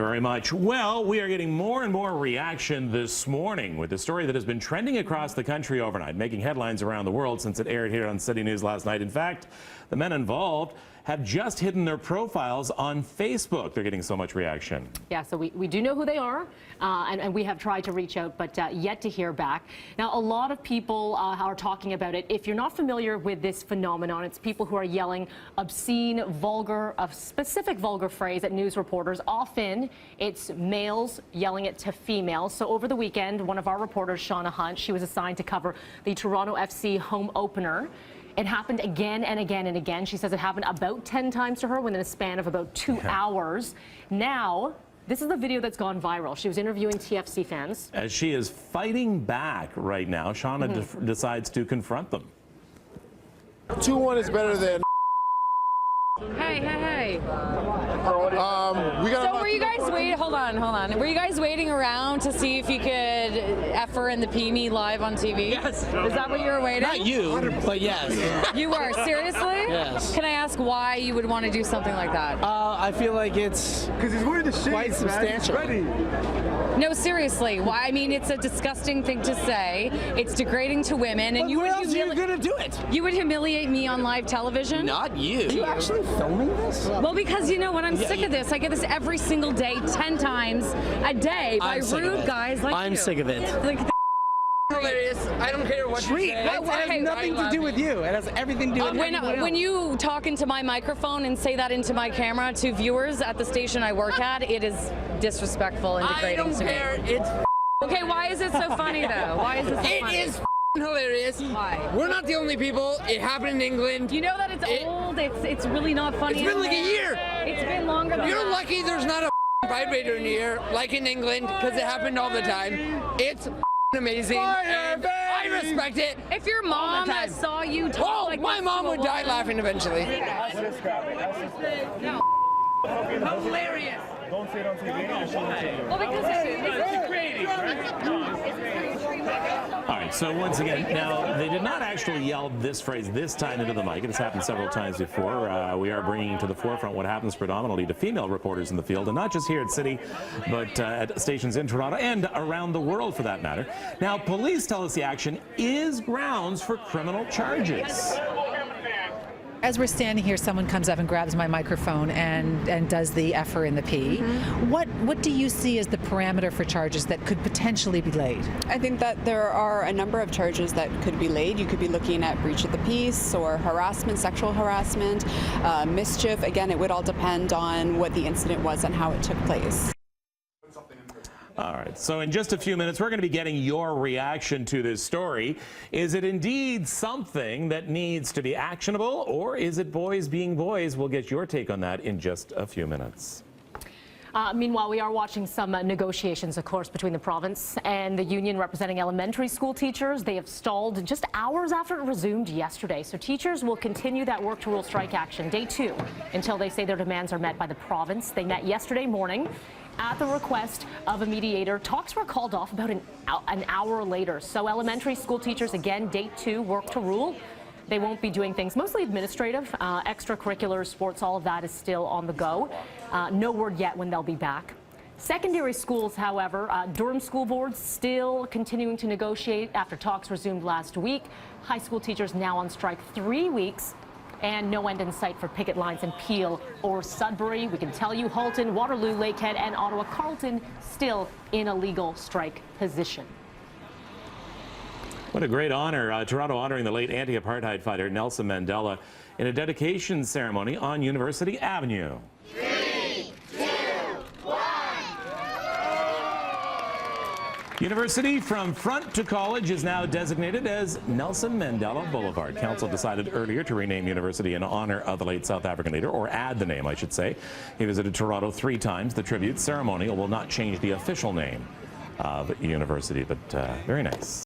Very much. Well, we are getting more and more reaction this morning with a story that has been trending across the country overnight, making headlines around the world since it aired here on City News last night. In fact, the men involved have just hidden their profiles on Facebook. They're getting so much reaction. Yeah, so we do know who they are, and we have tried to reach out, but yet to hear back. Now, a lot of people are talking about it. If you're not familiar with this phenomenon, it's people who are yelling obscene, vulgar, a specific vulgar phrase at news reporters. Often, it's males yelling it to females. So over the weekend, one of our reporters, Shauna Hunt, she was assigned to cover the Toronto FC home opener. It happened again and again and again. She says it happened about 10 times to her within a span of about 2 hours. Now, this is the video that's gone viral. She was interviewing TFC fans. As she is fighting back right now, Shauna decides to confront them. 2-1 is better than. Hey. We got. So were you guys waiting? Hold on. Were you guys waiting around to see if you could F her and the P me live on TV? Yes. Is that what you were waiting? Not you, but yes. You were? Seriously? Yes. Can I ask why you would want to do something like that? I feel like it's Because he's wearing the shades, quite substantial. No, seriously. Why? I mean, it's a disgusting thing to say. It's degrading to women, and But where else are you gonna do it? You would humiliate me on live television? Not you. Are you actually filming this? Well, because you know what? I'm sick of this. I get this every single day, 10 times a day by rude guys like you. I'm sick of it. Like, hilarious. I don't care what Treat. you say. It has nothing to do with you. It has everything to do with when you talk into my microphone and say that into my camera to viewers at the station I work at, it is disrespectful and I degrading don't to me. care. It's Okay, why is it so funny though? Why is it so funny? It is hilarious. Why? We're not the only people. It happened in England. You know that it's old. It's really not funny. It's been like a year. It's been longer than You're that. lucky there's not a vibrator in here like in England because it happened all the time. It's amazing. And I respect it. If your mom saw you talk like my this mom to a would die woman- laughing eventually. No. Hilarious. Well, because it's creating. All right, so once again, now, they did not actually yell this phrase this time into the mic. It has happened several times before. We are bringing to the forefront what happens predominantly to female reporters in the field, and not just here at City, but at stations in Toronto and around the world, for that matter. Now, police tell us the action is grounds for criminal charges. As we're standing here, someone comes up and grabs my microphone and does the F her in the P. What do you see as the parameter for charges that could potentially be laid? I think that there are a number of charges that could be laid. You could be looking at breach of the peace or harassment, sexual harassment, mischief. Again, it would all depend on what the incident was and how it took place. All right, so in just a few minutes, we're going to be getting your reaction to this story. Is it indeed something that needs to be actionable, or is it boys being boys? We'll get your take on that in just a few minutes. Meanwhile, we are watching some negotiations, of course, between the province and the union representing elementary school teachers. They have stalled just hours after it resumed yesterday. So teachers will continue that work to rule strike action, day 2, until they say their demands are met by the province. They met yesterday morning at the request of a mediator. Talks were called off about an hour later. So elementary school teachers, again, day 2, work to rule. They won't be doing things mostly administrative, extracurriculars, sports, all of that is still on the go. No word yet when they'll be back. Secondary schools, however, Durham School Board still continuing to negotiate after talks resumed last week. High school teachers now on strike 3 weeks, and no end in sight for picket lines in Peel or Sudbury. We can tell you Halton, Waterloo, Lakehead, and Ottawa Carleton still in a legal strike position. What a great honor. Toronto honoring the late anti-apartheid fighter Nelson Mandela in a dedication ceremony on University Avenue. 3, 2, 1. University from Front to College is now designated as Nelson Mandela Boulevard. Council decided earlier to rename University in honor of the late South African leader, or add the name, I should say. He visited Toronto 3 times. The tribute ceremonial will not change the official name of University, but very nice.